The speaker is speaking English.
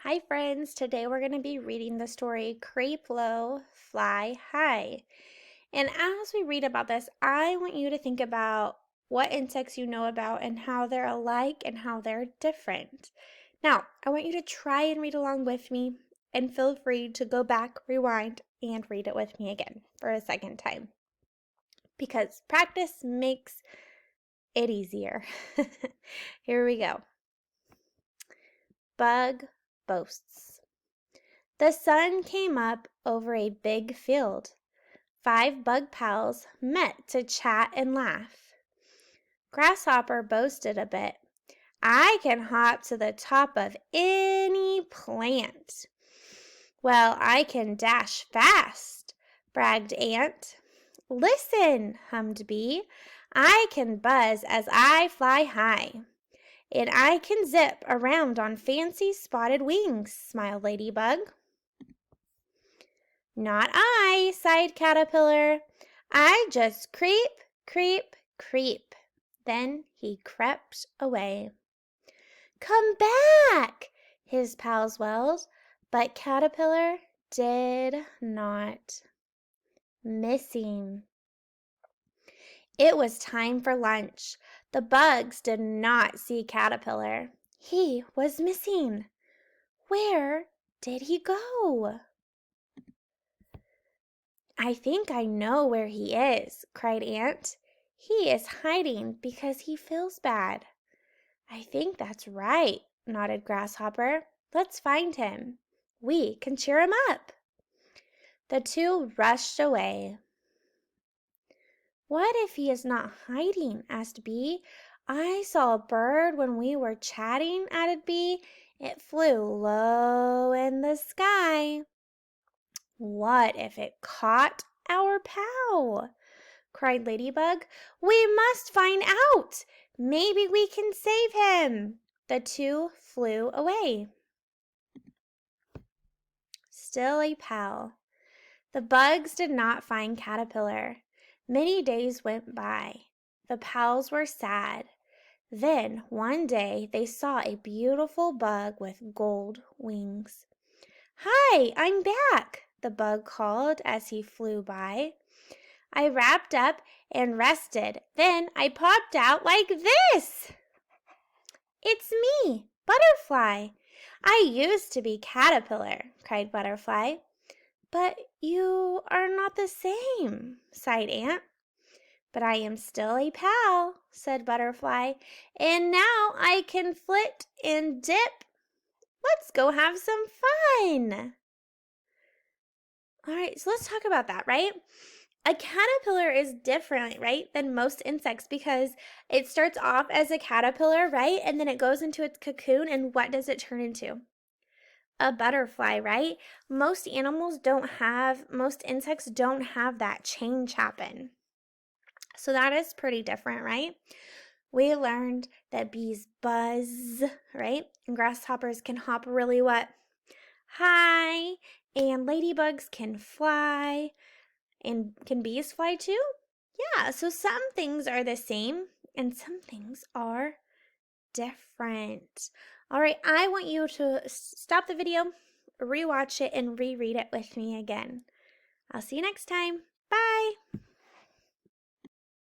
Hi friends, today we're going to be reading the story Creep Low, Fly High. And as we read about this, I want you to think about what insects you know about and how they're alike and how they're different. Now, I want you to try and read along with me and feel free to go back, rewind, and read it with me again for a second time because practice makes it easier. Here we go. Bug boasts. The sun came up over a big field. 5 bug pals met to chat and laugh. Grasshopper boasted a bit. I can hop to the top of any plant. Well, I can dash fast, bragged Ant. Listen, hummed Bee. I can buzz as I fly high. And I can zip around on fancy spotted wings, smiled Ladybug. Not I, sighed Caterpillar. I just creep, creep, creep. Then he crept away. Come back, his pals wailed, but Caterpillar did not. Missing. It was time for lunch. The bugs did not see Caterpillar. He was missing. Where did he go? I think I know where he is, cried Ant. He is hiding because he feels bad. I think that's right, nodded Grasshopper. Let's find him. We can cheer him up. The two rushed away. What if he is not hiding? Asked Bee. I saw a bird when we were chatting, added Bee. It flew low in the sky. What if it caught our pal? Cried Ladybug. We must find out. Maybe we can save him. The two flew away. Still a pal. The bugs did not find Caterpillar. Many days went by. The pals were sad. Then, one day, they saw a beautiful bug with gold wings. Hi, I'm back, the bug called as he flew by. I wrapped up and rested. Then I popped out like this. It's me, Butterfly. I used to be Caterpillar, cried Butterfly. But you are not the same, sighed Ant. But I am still a pal, said Butterfly, and now I can flit and dip. Let's go have some fun. All right, so let's talk about that, right? A caterpillar is different, right, than most insects because it starts off as a caterpillar, right? And then it goes into its cocoon, and what does it turn into? A butterfly, right? Most insects don't have that change happen. So that is pretty different, right? We learned that bees buzz, right? And grasshoppers can hop really what? High. And ladybugs can fly. And can bees fly too? Yeah, so some things are the same and some things are different. All right, I want you to stop the video, rewatch it, and reread it with me again. I'll see you next time. Bye.